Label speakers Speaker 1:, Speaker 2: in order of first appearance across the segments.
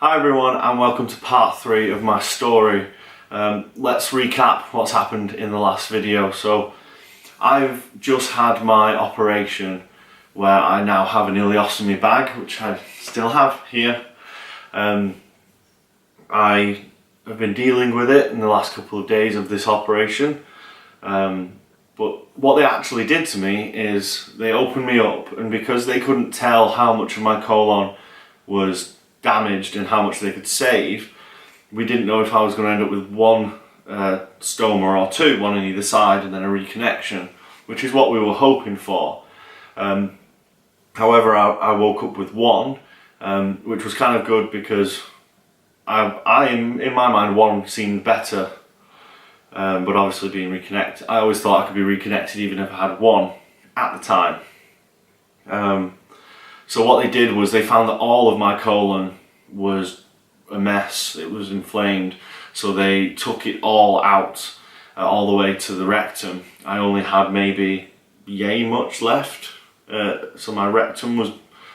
Speaker 1: Hi everyone, and welcome to part 3 of my story. Let's recap what's happened in the last video. So I've just had my operation where I now have an ileostomy bag, which I still have here. I have been dealing with it in the last couple of days of this operation. But what they actually did to me is they opened me up, and because they couldn't tell how much of my colon was damaged and how much they could save, we didn't know if I was going to end up with one stoma or two, one on either side, and then a reconnection, which is what we were hoping for. However, I woke up with one, which was kind of good because in my mind, one seemed better, but obviously being reconnected, I always thought I could be reconnected even if I had one at the time. So what they did was they found that all of my colon was a mess, it was inflamed, so they took it all out, all the way to the rectum. I only had maybe yay much left, so my rectum was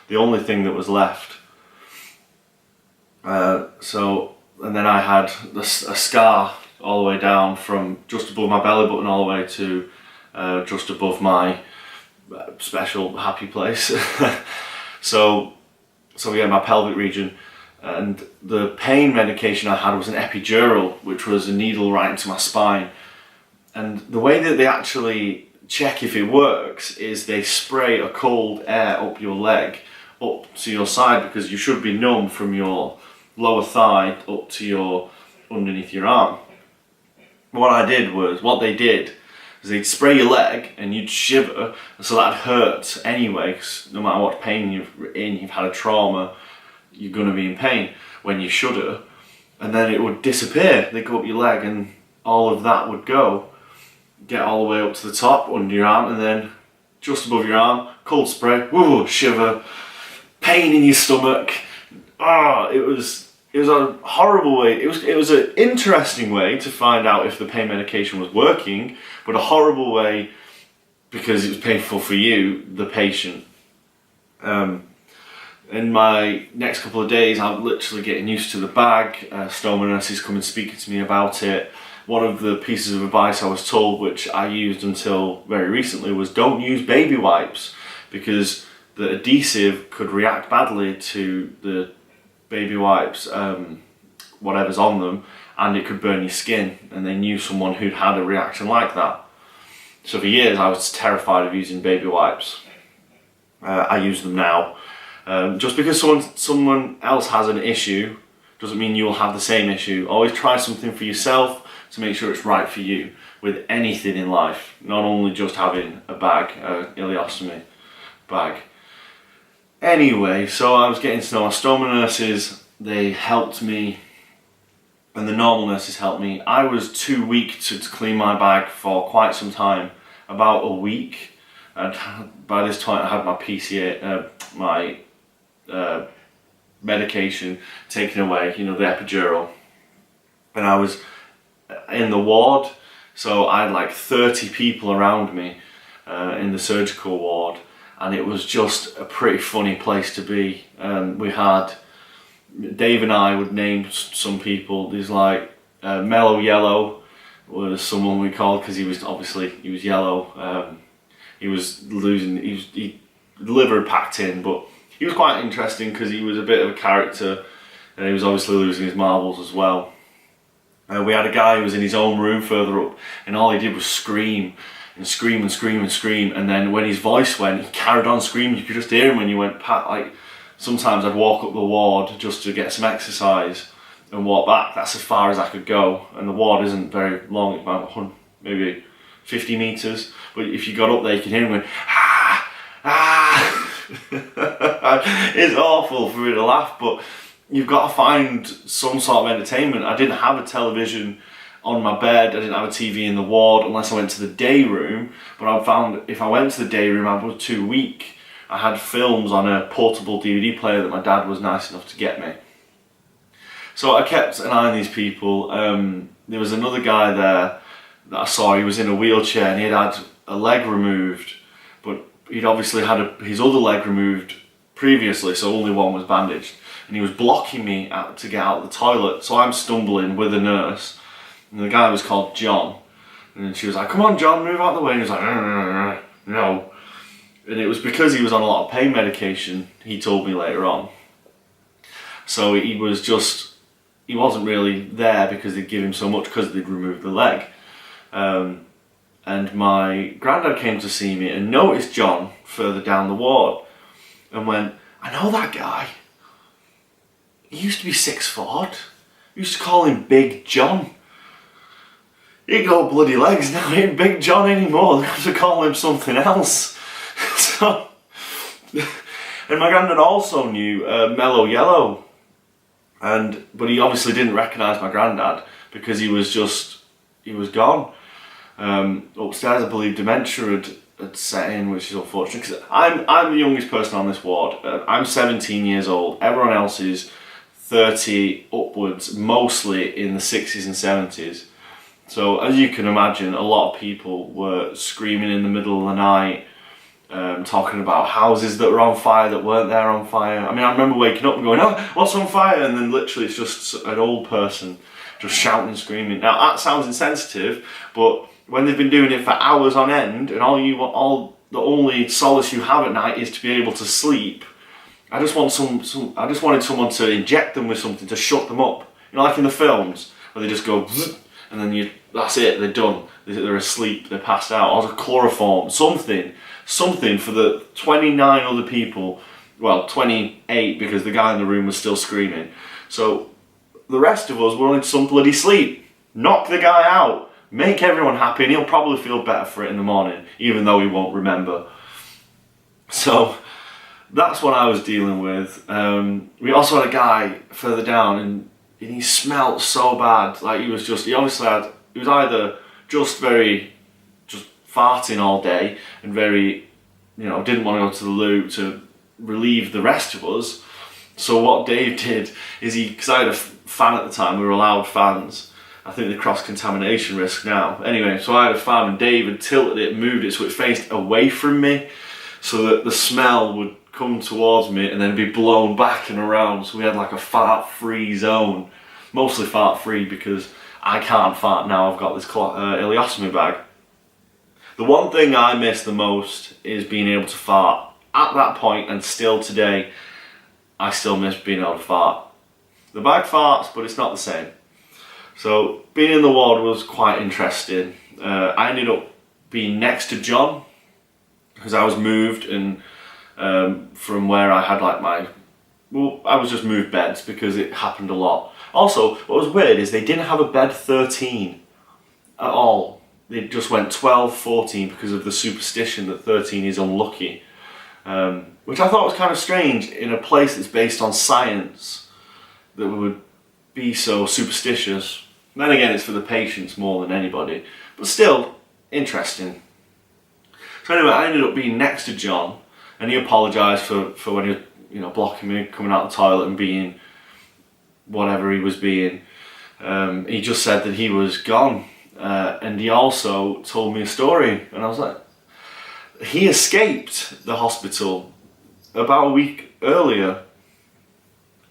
Speaker 1: the only thing that was left. And then I had a scar all the way down from just above my belly button all the way to just above my special happy place. So yeah, my pelvic region, and the pain medication I had was an epidural, which was a needle right into my spine. And the way that they actually check if it works is they spray a cold air up your leg, up to your side, because you should be numb from your lower thigh up to underneath your arm. What they did is they'd spray your leg and you'd shiver, so that hurt anyway, 'cause no matter what pain you've had a trauma, you're going to be in pain when you shudder, and then it would disappear. They'd go up your leg and all of that would go, get all the way up to the top under your arm, and then just above your arm, cold spray, woo, shiver, pain in your stomach. It was a horrible way. It was an interesting way to find out if the pain medication was working, but a horrible way because it was painful for you, the patient. In my next couple of days, I'm literally getting used to the bag. Stoma nurses come and speak to me about it. One of the pieces of advice I was told, which I used until very recently, was don't use baby wipes, because the adhesive could react badly to the baby wipes, whatever's on them, and it could burn your skin, and they knew someone who'd had a reaction like that. So for years I was terrified of using baby wipes. I use them now. Just because someone else has an issue doesn't mean you'll have the same issue. Always try something for yourself to make sure it's right for you with anything in life, not only just having a bag, ileostomy bag. Anyway, so I was getting to know my stoma nurses. They helped me, and the normal nurses helped me. I was too weak to clean my bag for quite some time, about a week. And by this time I had my PCA, my medication taken away, you know, the epidural. And I was in the ward, so I had like 30 people around me in the surgical ward. And it was just a pretty funny place to be. We had, Dave and I would name some people. There's like Mellow Yellow was someone we called, because he was yellow. He was losing, the liver had packed in, but he was quite interesting because he was a bit of a character, and he was obviously losing his marbles as well. We had a guy who was in his own room further up, and all he did was scream and scream and scream and scream, and then when his voice went, he carried on screaming. You could just hear him when you went past. Like, sometimes I'd walk up the ward just to get some exercise and walk back. That's as far as I could go, and the ward isn't very long, it's about maybe 50 metres, but if you got up there you could hear him going, ah, ah. It's awful for me to laugh, but you've got to find some sort of entertainment. I didn't have a television on my bed, I didn't have a TV in the ward unless I went to the day room, but I found if I went to the day room I was too weak. I had films on a portable DVD player that my dad was nice enough to get me. So I kept an eye on these people. There was another guy there that I saw. He was in a wheelchair and he had a leg removed, but he'd obviously had his other leg removed previously, so only one was bandaged. and he was blocking me out to get out of the toilet. So I'm stumbling with a nurse, and the guy was called John, and she was like, "Come on, John, move out of the way." And he was like, "No." And it was because he was on a lot of pain medication, he told me later on. So he wasn't really there because they'd give him so much because they'd removed the leg. And my granddad came to see me and noticed John further down the ward and went, "I know that guy. He used to be 6 foot. We used to call him Big John. He ain't got bloody legs now, he ain't Big John anymore. They have to call him something else." So, and my granddad also knew Mellow Yellow, but he obviously didn't recognise my granddad because he was gone. Upstairs, I believe dementia had set in, which is unfortunate because I'm the youngest person on this ward. I'm 17 years old. Everyone else is 30 upwards, mostly in the 60s and 70s. So as you can imagine, a lot of people were screaming in the middle of the night, talking about houses that were on fire that weren't there on fire. I mean, I remember waking up and going, "Oh, what's on fire?" And then literally it's just an old person just shouting and screaming. Now that sounds insensitive, but when they've been doing it for hours on end, and the only solace you have at night is to be able to sleep, I just wanted someone to inject them with something to shut them up. You know, like in the films where they just go, zzz, and then that's it, they're done. They're asleep, they're passed out, or chloroform, something for the 29 other people, well, 28 because the guy in the room was still screaming. So the rest of us wanted some bloody sleep. Knock the guy out, make everyone happy, and he'll probably feel better for it in the morning, even though he won't remember. So that's what I was dealing with. We also had a guy further down, and he smelled so bad. Like he was either just farting all day and very, didn't want to go to the loo to relieve the rest of us. So what Dave did is because I had a fan at the time, we were allowed fans. I think they cross contamination risk now. Anyway, so I had a fan and Dave had tilted it, moved it so it faced away from me so that the smell would come towards me and then be blown back and around. So we had like a fart-free zone. Mostly fart-free because I can't fart now, I've got this ileostomy bag. The one thing I miss the most is being able to fart. At that point, and still today, I still miss being able to fart. The bag farts, but it's not the same. So being in the ward was quite interesting. I ended up being next to John because I was moved and from where I had I was just moved beds because it happened a lot. Also, what was weird is they didn't have a bed 13 at all. They just went 12, 14 because of the superstition that 13 is unlucky. Which I thought was kind of strange in a place that's based on science that would be so superstitious. And then again, it's for the patients more than anybody. But still, interesting. So anyway, I ended up being next to John, and he apologised for when he was blocking me coming out of the toilet and being whatever he was being. He just said that he was gone. And he also told me a story, and I was like, he escaped the hospital about a week earlier.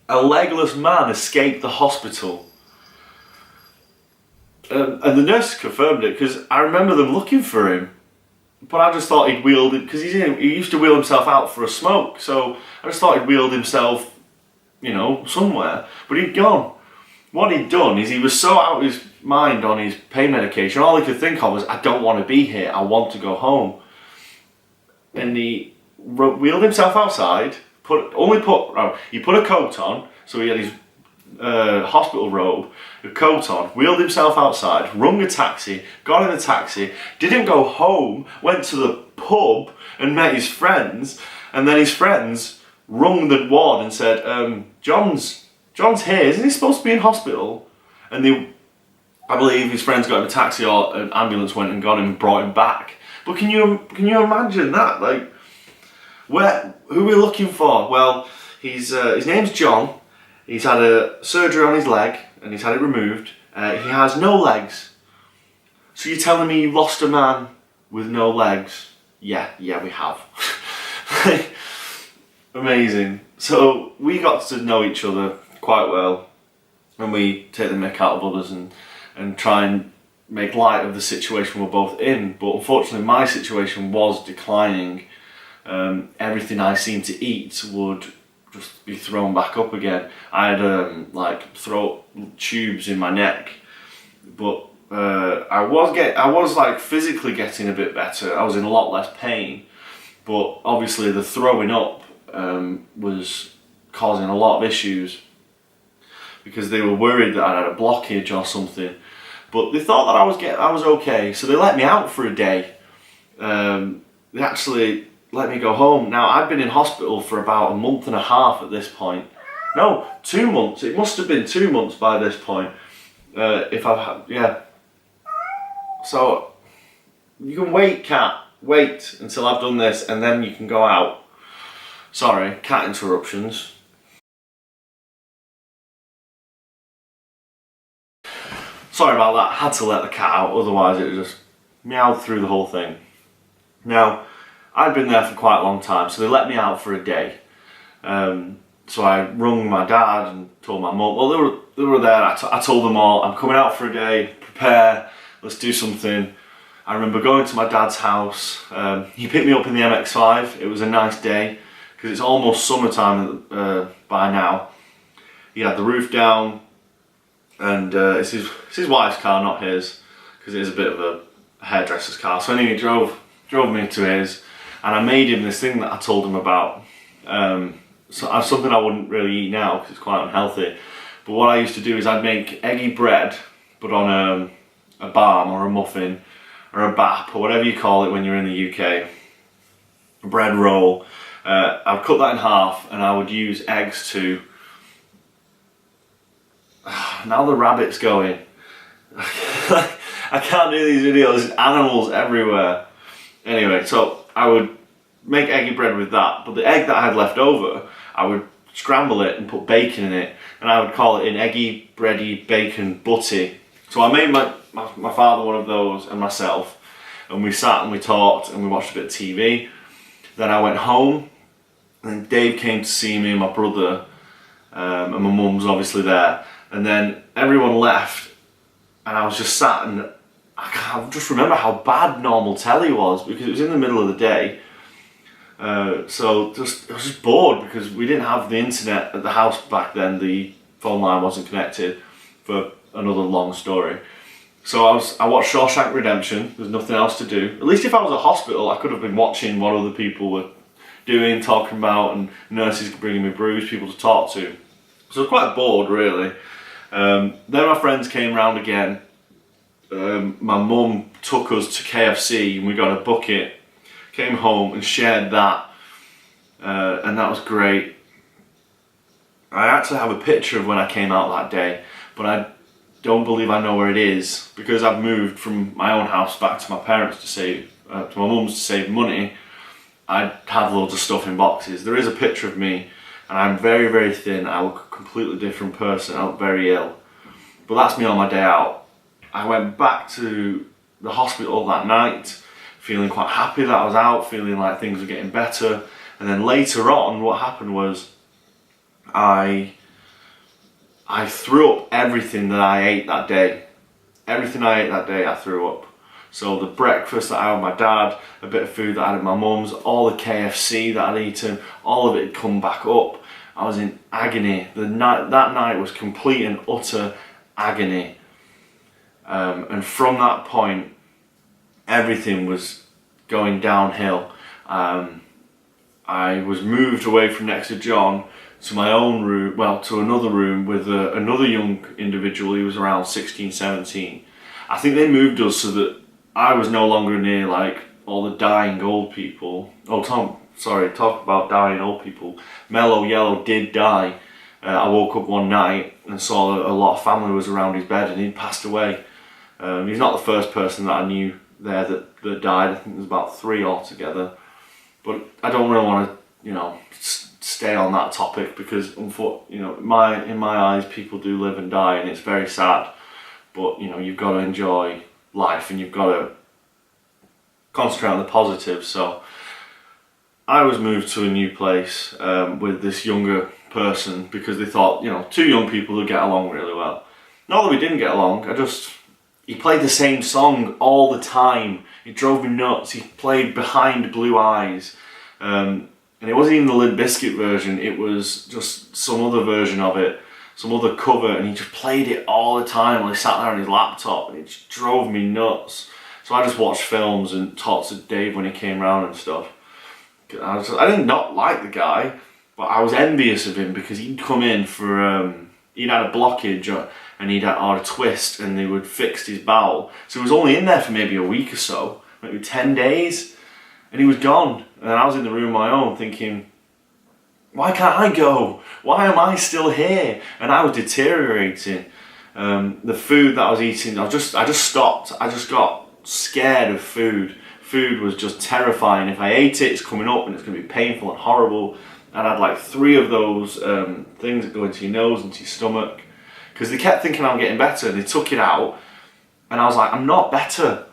Speaker 1: A legless man escaped the hospital. And the nurse confirmed it, because I remember them looking for him. But I just thought he'd wheeled it, because he used to wheel himself out for a smoke, so I just thought he'd wheeled himself, somewhere. But he'd gone. What he'd done is he was so out of his mind on his pain medication, all he could think of was, I don't want to be here, I want to go home. And he wheeled himself outside, he put a coat on, so he had his hospital robe, a coat on, wheeled himself outside, rung a taxi, got in the taxi, didn't go home, went to the pub and met his friends, and then his friends rung the ward and said, John's here, isn't he supposed to be in hospital? And I believe his friends got him a taxi or an ambulance went and got him and brought him back. But can you imagine that? Who are we looking for? Well, his name's John. He's had a surgery on his leg and he's had it removed. He has no legs. So you're telling me you lost a man with no legs? Yeah, we have. Amazing. So we got to know each other quite well, and we take the mick out of others and try and make light of the situation we're both in. But unfortunately my situation was declining. Everything I seemed to eat would just be thrown back up again. I had like throat tubes in my neck, but I was like physically getting a bit better. I was in a lot less pain, but obviously the throwing up was causing a lot of issues because they were worried that I had a blockage or something. But they thought that I was okay, so they let me out for a day. They actually let me go home. Now I'd been in hospital for about a month and a half at this point. No, 2 months. It must have been 2 months by this point. Yeah. So you can wait, cat. Wait until I've done this, and then you can go out. Sorry, cat interruptions. Sorry about that, I had to let the cat out, otherwise it would just meowed through the whole thing. Now, I'd been there for quite a long time, so they let me out for a day. So I rung my dad and told my mum, well they were there, I told them all, I'm coming out for a day, prepare, let's do something. I remember going to my dad's house, he picked me up in the MX-5, it was a nice day, because it's almost summertime by now. He had the roof down, and it's his wife's car, not his, because it is a bit of a hairdresser's car. So anyway, he drove me to his, and I made him this thing that I told him about. So something I wouldn't really eat now because it's quite unhealthy. But what I used to do is I'd make eggy bread, but on a barm or a muffin or a bap or whatever you call it when you're in the UK. A bread roll. I'd cut that in half, and I would use eggs to. Now the rabbit's going. I can't do these videos, there's animals everywhere. Anyway, so I would make eggy bread with that, but the egg that I had left over, I would scramble it and put bacon in it, and I would call it an eggy, bready, bacon butty. So I made my father one of those and myself, and we sat and we talked and we watched a bit of TV. Then I went home, and Dave came to see me and my brother, and my mum's obviously there. And then everyone left, and I was just sat, and I just remember how bad normal telly was because it was in the middle of the day. So I was just bored because we didn't have the internet at the house back then. The phone line wasn't connected, for another long story. So I watched Shawshank Redemption. There's nothing else to do. At least if I was at hospital, I could have been watching what other people were doing, talking about, and nurses bringing me brews, people to talk to. So I was quite bored, really. Then my friends came round again. My mum took us to KFC and we got a bucket, came home and shared that, and that was great. I actually have a picture of when I came out that day, but I don't believe I know where it is because I've moved from my own house back to my parents to my mum's to save money. I have loads of stuff in boxes. There is a picture of me, and I'm very, very thin. I look a completely different person. I look very ill. But that's me on my day out. I went back to the hospital that night, feeling quite happy that I was out, feeling like things were getting better. And then later on, what happened was I threw up everything that I ate that day. Everything I ate that day, I threw up. So the breakfast that I had with my dad, a bit of food that I had at my mum's, all the KFC that I'd eaten, all of it had come back up. I was in agony. That night was complete and utter agony. And from that point, everything was going downhill. I was moved away from next to John to my own room, well, to another room with another young individual. He was around 16, 17. I think they moved us so that I was no longer near like all the dying old people. Talk about dying old people. Mellow Yellow did die. I woke up one night and saw a lot of family was around his bed and he'd passed away. He's not the first person that I knew there that died. I think there's about 3 altogether. But I don't really want to, stay on that topic because, in my eyes, people do live and die, and it's very sad. But you've got to enjoy life, and you've got to concentrate on the positives. So I was moved to a new place with this younger person because they thought, you know, two young people would get along really well. Not that we didn't get along, he played the same song all the time. It drove me nuts. He played Behind Blue Eyes. And it wasn't even the Limp Bizkit version, it was just some other version of it, some other cover, and he just played it all the time while he sat there on his laptop, and it just drove me nuts. So I just watched films and talked to Dave when he came round and stuff. I did not like the guy, but I was envious of him because he'd come in for, he'd had a blockage or a twist, and they would fix his bowel. So he was only in there for maybe a week or so, maybe 10 days, and he was gone. And I was in the room on my own thinking, why can't I go? Why am I still here? And I was deteriorating. The food that I was eating, I just stopped. I just got scared of food. Food was just terrifying. If I ate it, it's coming up and it's going to be painful and horrible. And I had like 3 of those things that go into your nose, into your stomach. Because they kept thinking I'm getting better. They took it out and I was like, I'm not better.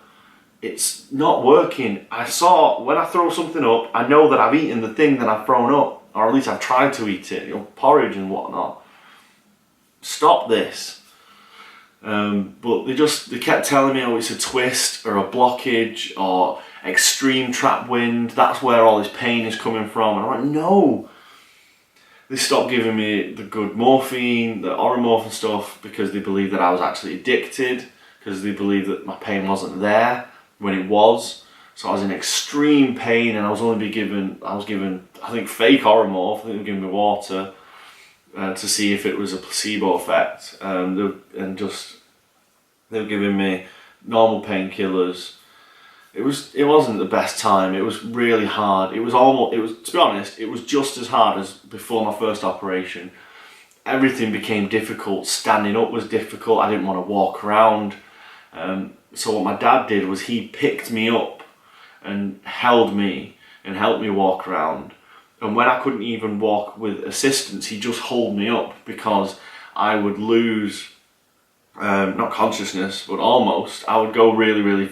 Speaker 1: It's not working. I saw when I throw something up, I know that I've eaten the thing that I've thrown up, or at least I've tried to eat it, you know, porridge and whatnot. Stop this. But they kept telling me, oh, it's a twist or a blockage or extreme trap wind. That's where all this pain is coming from. And I'm like, no. They stopped giving me the good morphine, the Oromorph and stuff, because they believed that I was actually addicted, because they believed that my pain wasn't there when it was. So I was in extreme pain, and I was given, I think, fake Oromorph. I think they were giving me water to see if it was a placebo effect. They were giving me normal painkillers. It wasn't the best time. It was really hard. To be honest, it was just as hard as before my first operation. Everything became difficult. Standing up was difficult. I didn't want to walk around. So what my dad did was he picked me up and held me and helped me walk around. And when I couldn't even walk with assistance, he just held me up because I would lose, not consciousness, but almost. I would go really, really,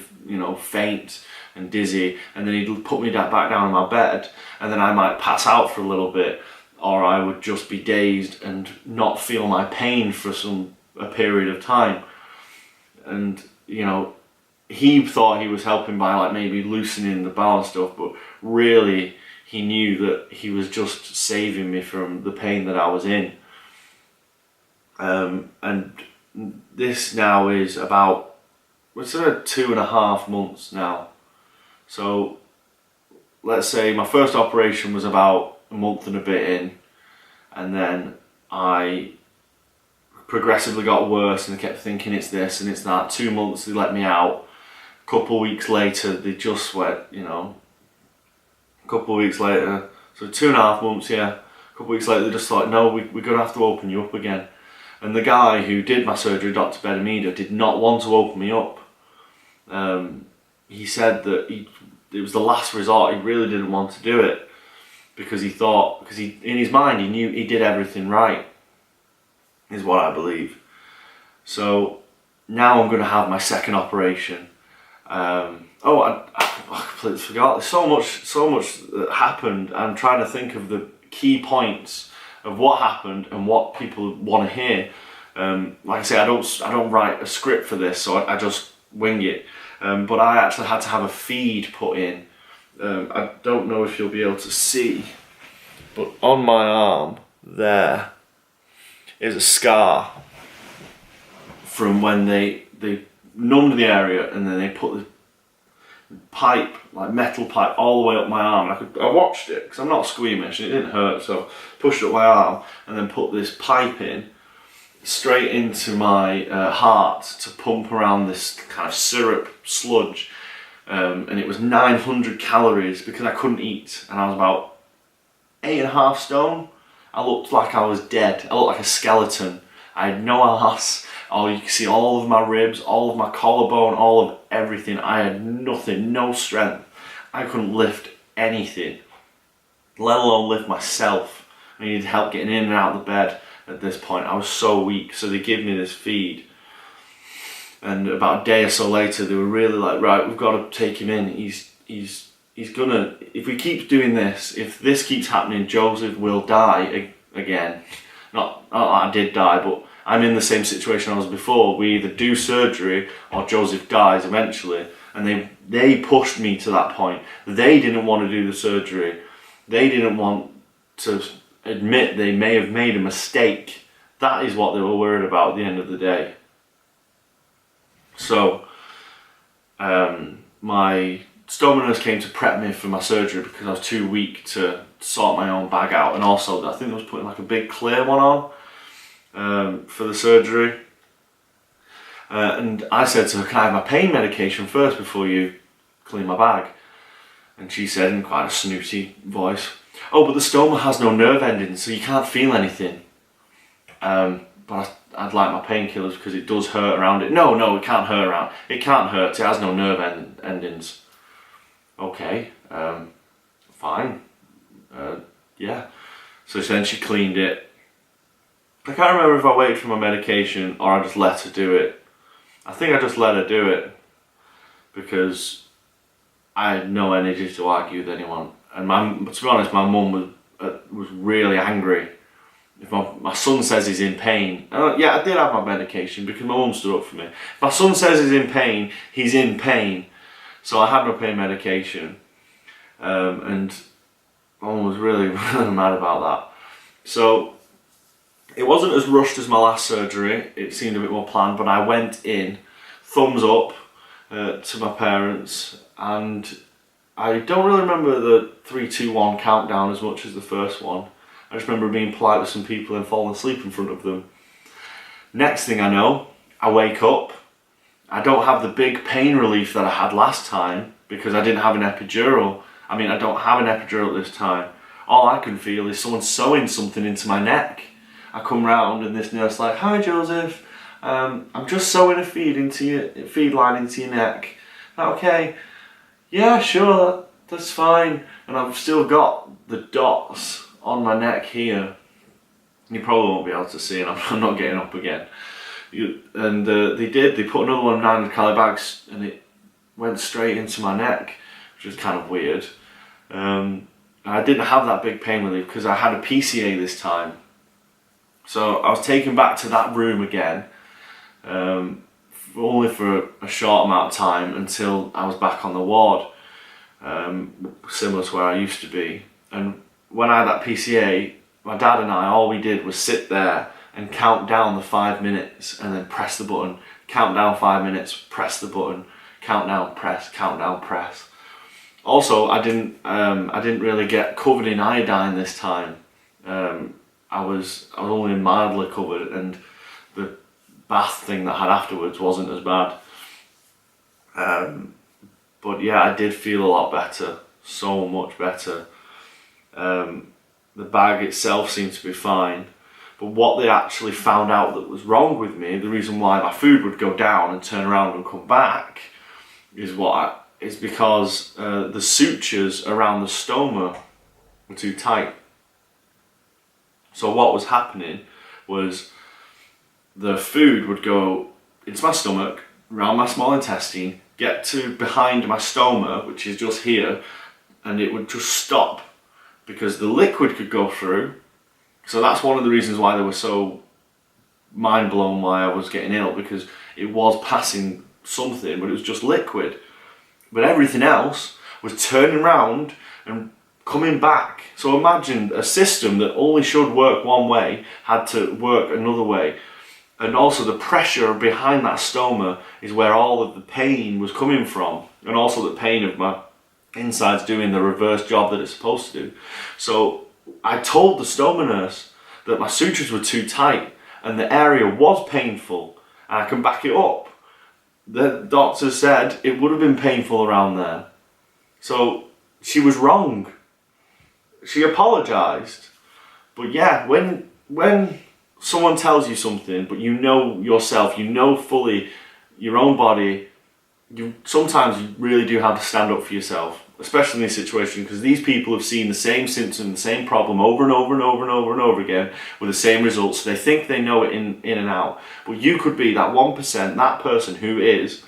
Speaker 1: faint and dizzy, and then he'd put me back down in my bed, and then I might pass out for a little bit, or I would just be dazed and not feel my pain for a period of time. And he thought he was helping by like maybe loosening the bowel and stuff, but really he knew that he was just saving me from the pain that I was in. And this now is about, it's about 2.5 months now. So let's say my first operation was about a month and a bit in, and then I progressively got worse, and I kept thinking it's this and it's that. 2 months they let me out. A couple of weeks later they just went, a couple of weeks later, so 2.5 months, yeah. A couple of weeks later they just thought, no, we're going to have to open you up again. And the guy who did my surgery, Dr. Bedamida, did not want to open me up. He said that it was the last resort. He really didn't want to do it because he thought, in his mind he knew he did everything right, is what I believe. So now I'm going to have my second operation. I completely forgot. There's so much that happened. I'm trying to think of the key points of what happened and what people want to hear. Like I say, I don't write a script for this, so I just wing it. But I actually had to have a feed put in. I don't know if you'll be able to see, but on my arm there is a scar from when they numbed the area and then they put the pipe, like metal pipe, all the way up my arm. I watched it because I'm not squeamish and it didn't hurt, so pushed up my arm and then put this pipe in straight into my heart to pump around this kind of syrup sludge, and it was 900 calories because I couldn't eat, and I was about 8.5 stone. I looked like I was dead. I looked like a skeleton. I had no arse. Oh, you can see all of my ribs, all of my collarbone, all of everything. I had nothing, no strength. I couldn't lift anything, let alone lift myself. I needed help getting in and out of the bed at this point. I was so weak, so they gave me this feed. And about a day or so later, they were really like, right, we've got to take him in. He's if we keep doing this, if this keeps happening, Joseph will die again. Not I did die, but I'm in the same situation I was before. We either do surgery or Joseph dies eventually. And they pushed me to that point. They didn't want to do the surgery. They didn't want to admit they may have made a mistake. That is what they were worried about at the end of the day. So, my stoma nurse came to prep me for my surgery because I was too weak to sort my own bag out, and also I think they was putting like a big clear one on for the surgery. And I said to her, can I have my pain medication first before you clean my bag? And she said in quite a snooty voice, oh, but the stoma has no nerve endings, so you can't feel anything. But I'd like my painkillers because it does hurt around it. No, it can't hurt around. It can't hurt, it has no nerve endings. Okay, fine. Yeah. So then she cleaned it. I can't remember if I waited for my medication or I just let her do it. I think I just let her do it because I had no energy to argue with anyone. And to be honest, my mum was really angry. If my son says he's in pain, yeah, I did have my medication because my mum stood up for me. If my son says he's in pain, he's in pain. So I had my pain medication, and my mum was really, really mad about that. So it wasn't as rushed as my last surgery. It seemed a bit more planned, but I went in, thumbs up to my parents, and I don't really remember the 3, 2, 1 countdown as much as the first one. I just remember being polite with some people and falling asleep in front of them. Next thing I know, I wake up. I don't have the big pain relief that I had last time because I didn't have an epidural. I mean, I don't have an epidural this time. All I can feel is someone sewing something into my neck. I come round and this nurse like, hi Joseph, I'm just sewing a feed line into your neck. Okay, yeah, sure, that's fine. And I've still got the dots on my neck here. You probably won't be able to see, and I'm not getting up again. They put another one in 900 calorie bags, and it went straight into my neck, which was kind of weird. I didn't have that big pain relief because I had a PCA this time. So I was taken back to that room again, only for a short amount of time until I was back on the ward, similar to where I used to be. And when I had that PCA, my dad and I, all we did was sit there and count down the 5 minutes and then press the button. Count down 5 minutes, press the button. Count down, press, count down, press. Also, I didn't really get covered in iodine this time. I was only mildly covered, and the bath thing that I had afterwards wasn't as bad. But yeah, I did feel a lot better, so much better. The bag itself seemed to be fine, but what they actually found out that was wrong with me, the reason why my food would go down and turn around and come back, is because the sutures around the stoma were too tight. So what was happening was the food would go into my stomach, around my small intestine, get to behind my stoma, which is just here, and it would just stop because the liquid could go through. So that's one of the reasons why they were so mind blown why I was getting ill, because it was passing something, but it was just liquid. But everything else was turning around and coming back. So imagine a system that only should work one way had to work another way. And also the pressure behind that stoma is where all of the pain was coming from, and also the pain of my insides doing the reverse job that it's supposed to do. So I told the stoma nurse that my sutures were too tight and the area was painful, and I can back it up. The doctor said it would have been painful around there. So she was wrong. She apologised. But yeah, when someone tells you something, but you know yourself, you know fully your own body, sometimes you really do have to stand up for yourself, especially in this situation, because these people have seen the same symptom, the same problem over and over and over and over and over again with the same results. So they think they know it in and out. But you could be that 1%, that person who is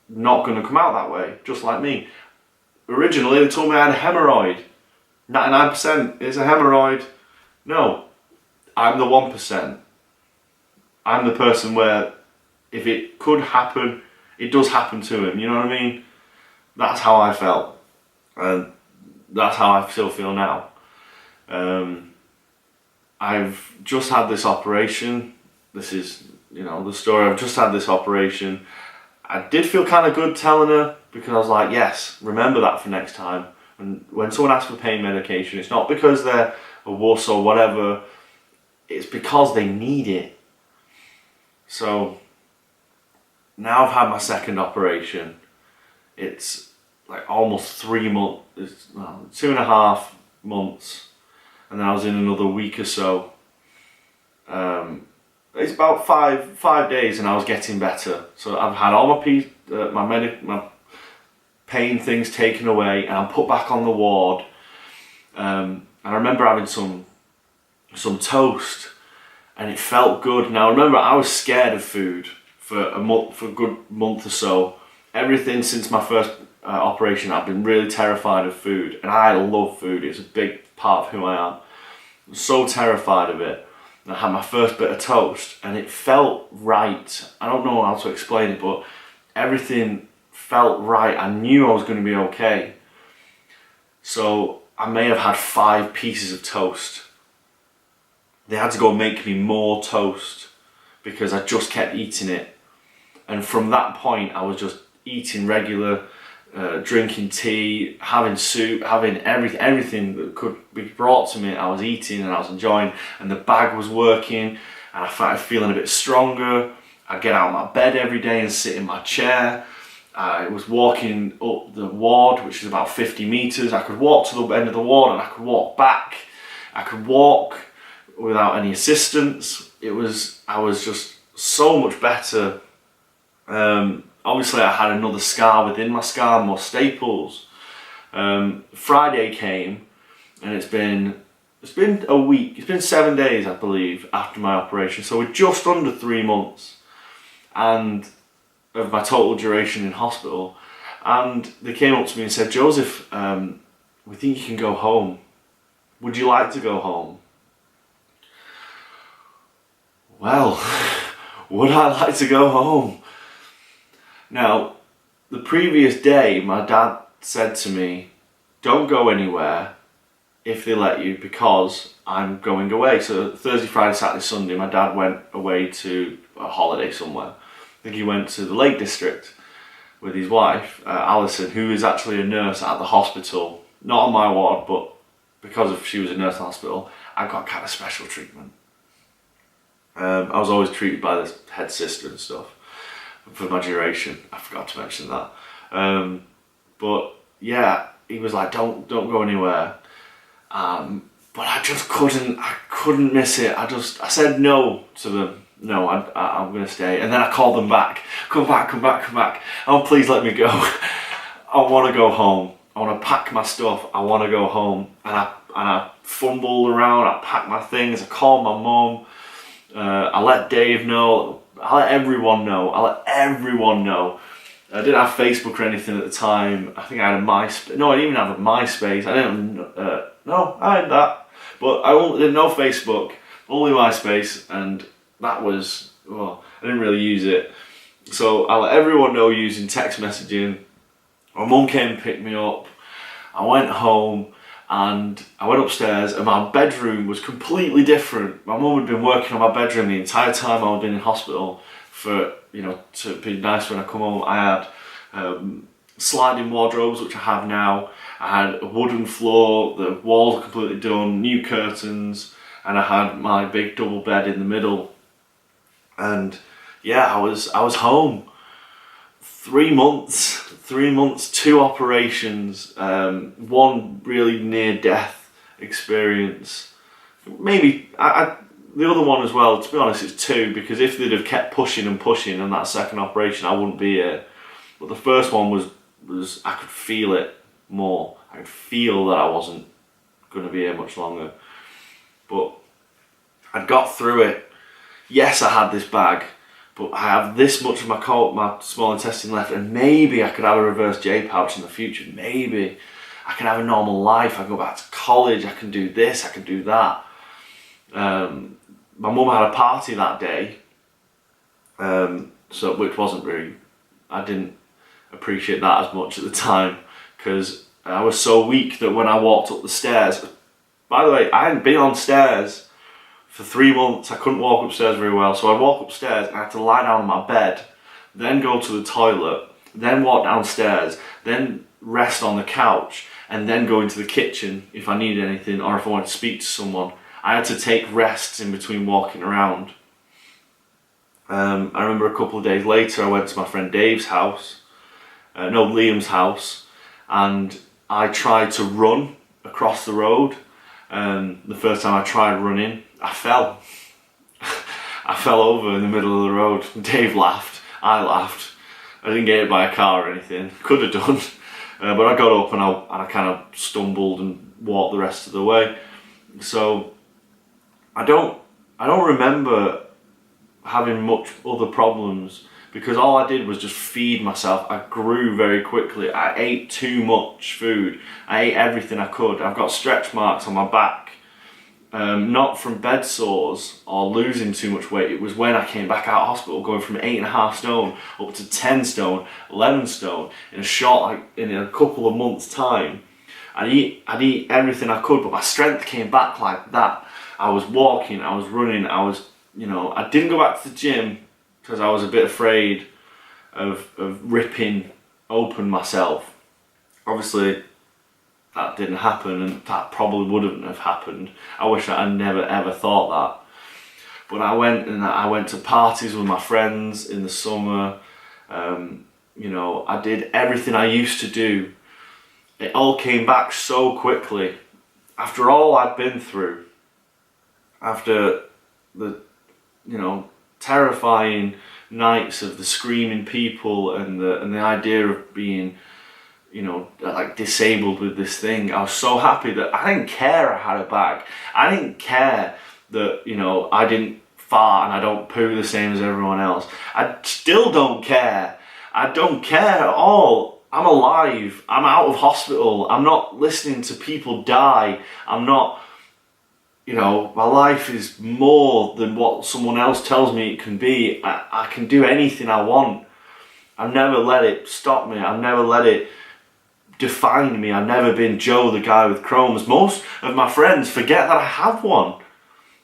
Speaker 1: not going to come out that way, just like me. originally they told me I had a hemorrhoid. 99% is a hemorrhoid. No, I'm the 1%. I'm the person where if it could happen, it does happen to him, you know what I mean? That's how I felt, and that's how I still feel now. I've just had this operation. This is, the story. I've just had this operation. I did feel kind of good telling her, because I was like, yes, remember that for next time. And when someone asks for pain medication, it's not because they're a wuss or whatever, it's because they need it. So now I've had my second operation. It's like almost 3 months, 2.5 months, and then I was in another week or so. It's about five days, and I was getting better. So I've had all my pain things taken away, and I'm put back on the ward. And I remember having some toast, and it felt good. Now remember, I was scared of food for a good month or so. Everything since my first operation, I've been really terrified of food, and I love food. It's a big part of who I am. I'm so terrified of it. And I had my first bit of toast, and it felt right. I don't know how to explain it, but everything felt right. I knew I was going to be okay. So I may have had 5 pieces of toast. They had to go make me more toast because I just kept eating it. And from that point, I was just eating regular, drinking tea, having soup, having everything that could be brought to me. I was eating and I was enjoying, and the bag was working, and I started feeling a bit stronger. I'd get out of my bed every day and sit in my chair. I was walking up the ward, which is about 50 meters. I could walk to the end of the ward and I could walk back. I could walk without any assistance. I was just so much better. Obviously I had another scar within my scar, more staples. Friday came, and it's been a week, it's been 7 days I believe after my operation, so we're just under 3 months and of my total duration in hospital. And they came up to me and said, Joseph, we think you can go home. Would you like to go home? Well, would I like to go home? Now, the previous day, my dad said to me, don't go anywhere if they let you, because I'm going away. So Thursday, Friday, Saturday, Sunday, my dad went away to a holiday somewhere. I think he went to the Lake District with his wife, Alison, who is actually a nurse at the hospital. Not on my ward, but because she was a nurse at the hospital, I got kind of special treatment. I was always treated by the head sister and stuff for my duration. I forgot to mention that. But yeah, he was like, don't go anywhere. But I just couldn't miss it. I said no to them. No, I'm gonna stay. And then I called them back. Come back. Oh, please let me go. I wanna go home. I wanna pack my stuff. I wanna go home. And I fumbled around, I packed my things, I called my mum. I let Dave know. I let everyone know. I didn't have Facebook or anything at the time. I think I had a MySpace. No, I didn't even have a MySpace. I didn't. No, I had that, but I didn't know Facebook. Only MySpace, and that was. Well, I didn't really use it. So I let everyone know using text messaging. My mum came and picked me up. I went home. And I went upstairs, and my bedroom was completely different. My mum had been working on my bedroom the entire time I'd been in hospital for, to be nice when I come home. I had sliding wardrobes, which I have now. I had a wooden floor, the walls were completely done, new curtains, and I had my big double bed in the middle. And yeah, I was home. 3 months, 2 operations, one really near-death experience. Maybe, the other one as well, to be honest, it's 2, because if they'd have kept pushing on that second operation, I wouldn't be here. But the first one was I could feel it more. I could feel that I wasn't going to be here much longer. But I got through it. Yes, I had this bag, but I have this much of my small intestine left, and maybe I could have a reverse J pouch in the future. Maybe I can have a normal life. I can go back to college. I can do this. I can do that. My mum had a party that day, which wasn't really. I didn't appreciate that as much at the time because I was so weak that when I walked up the stairs. By the way, I hadn't been on stairs for 3 months. I couldn't walk upstairs very well, so I'd walk upstairs and I had to lie down on my bed, then go to the toilet, then walk downstairs, then rest on the couch, and then go into the kitchen if I needed anything or if I wanted to speak to someone. I had to take rests in between walking around. I remember a couple of days later I went to my friend Dave's house, Liam's house, and I tried to run across the road. The first time I tried running, I fell. I fell over in the middle of the road. Dave laughed, I laughed. I didn't get hit by a car or anything, could have done. But I got up and I kind of stumbled and walked the rest of the way. So I don't remember having much other problems because all I did was just feed myself. I grew very quickly. I ate too much food. I ate everything I could. I've got stretch marks on my back. Not from bed sores or losing too much weight. It was when I came back out of hospital, going from 8.5 stone up to 10 stone, 11 stone in a couple of months' time. I'd eat everything I could, but my strength came back like that. I was walking, I was running, I didn't go back to the gym because I was a bit afraid of ripping open myself. Obviously, that didn't happen, and that probably wouldn't have happened. I wish I had never ever thought that. But I went to parties with my friends in the summer. I did everything I used to do. It all came back so quickly. After all I'd been through, after the terrifying nights of the screaming people and the idea of being disabled with this thing, I was so happy that I didn't care I had a bag. I didn't care that I didn't fart and I don't poo the same as everyone else. I still don't care. I don't care at all. I'm alive. I'm out of hospital. I'm not listening to people die. I'm not, my life is more than what someone else tells me it can be. I can do anything I want. I've never let it stop me. I've never let it define me. I've never been Joe, the guy with Crohn's. Most of my friends forget that I have one.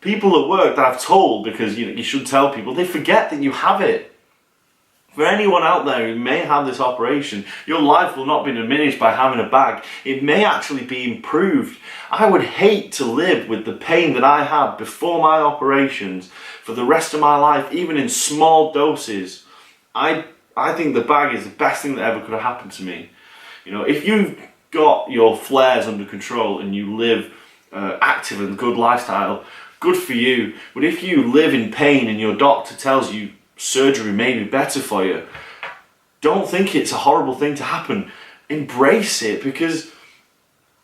Speaker 1: People at work that I've told, because you should tell people, they forget that you have it. For anyone out there who may have this operation, your life will not be diminished by having a bag. It may actually be improved. I would hate to live with the pain that I had before my operations for the rest of my life, even in small doses. I think the bag is the best thing that ever could have happened to me. If you've got your flares under control and you live active and good lifestyle, good for you. But if you live in pain and your doctor tells you surgery may be better for you, don't think it's a horrible thing to happen. Embrace it, because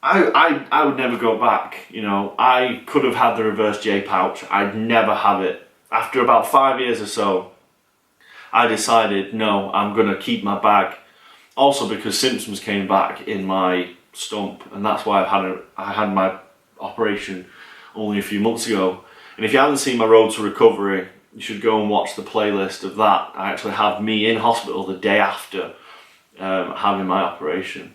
Speaker 1: I would never go back. I could have had the reverse J pouch. I'd never have it. After about 5 years or so, I decided, no, I'm going to keep my bag. Also because symptoms came back in my stump, and that's why I had my operation only a few months ago. And if you haven't seen my road to recovery, you should go and watch the playlist of that. I actually have me in hospital the day after having my operation.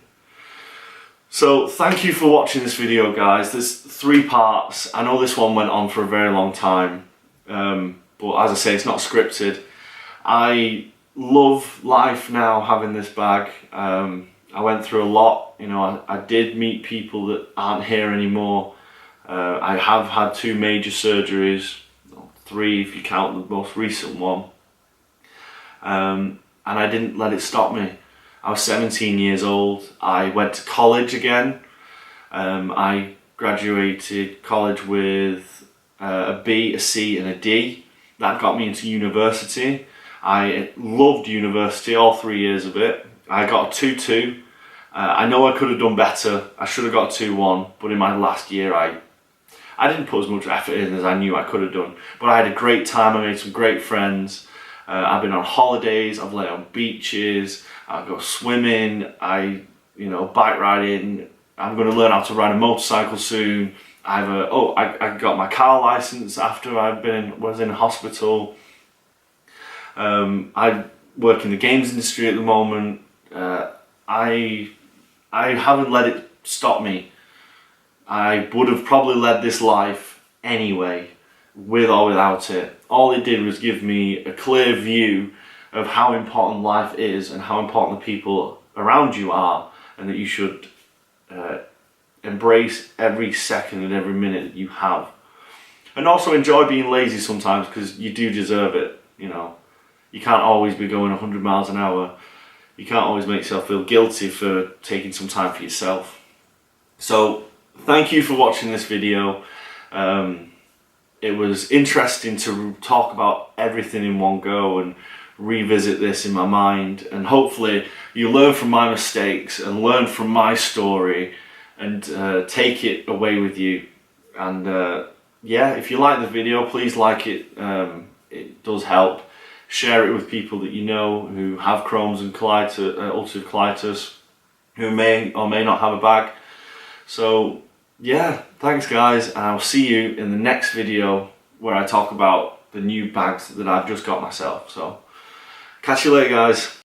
Speaker 1: So thank you for watching this video, guys. There's 3 parts. I know this one went on for a very long time, but as I say, it's not scripted. I love life now having this bag. I went through a lot. I did meet people that aren't here anymore. I have had 2 major surgeries, 3 if you count the most recent one, and I didn't let it stop me. I was 17 years old. I went to college again. I graduated college with a B, a C and a D. That got me into university. I loved university, all 3 years of it. I got a 2-2. I know I could have done better. I should have got a 2-1, but in my last year I didn't put as much effort in as I knew I could have done. But I had a great time. I made some great friends. I've been on holidays, I've laid on beaches, I go swimming, I bike riding. I'm going to learn how to ride a motorcycle soon. I got my car license after was in hospital. I work in the games industry at the moment. I haven't let it stop me. I would have probably led this life anyway, with or without it. All it did was give me a clear view of how important life is and how important the people around you are, and that you should embrace every second and every minute that you have. And also enjoy being lazy sometimes, because you do deserve it. You can't always be going 100 miles an hour. You can't always make yourself feel guilty for taking some time for yourself. So thank you for watching this video. It was interesting to talk about everything in one go and revisit this in my mind, and hopefully you learn from my mistakes and learn from my story and take it away with you. And yeah, if you like the video, please like it. It does help. Share it with people that you know who have Crohn's and colitis, ulcerative colitis, who may or may not have a bag. So yeah, thanks guys, and I'll see you in the next video where I talk about the new bags that I've just got myself. So catch you later guys.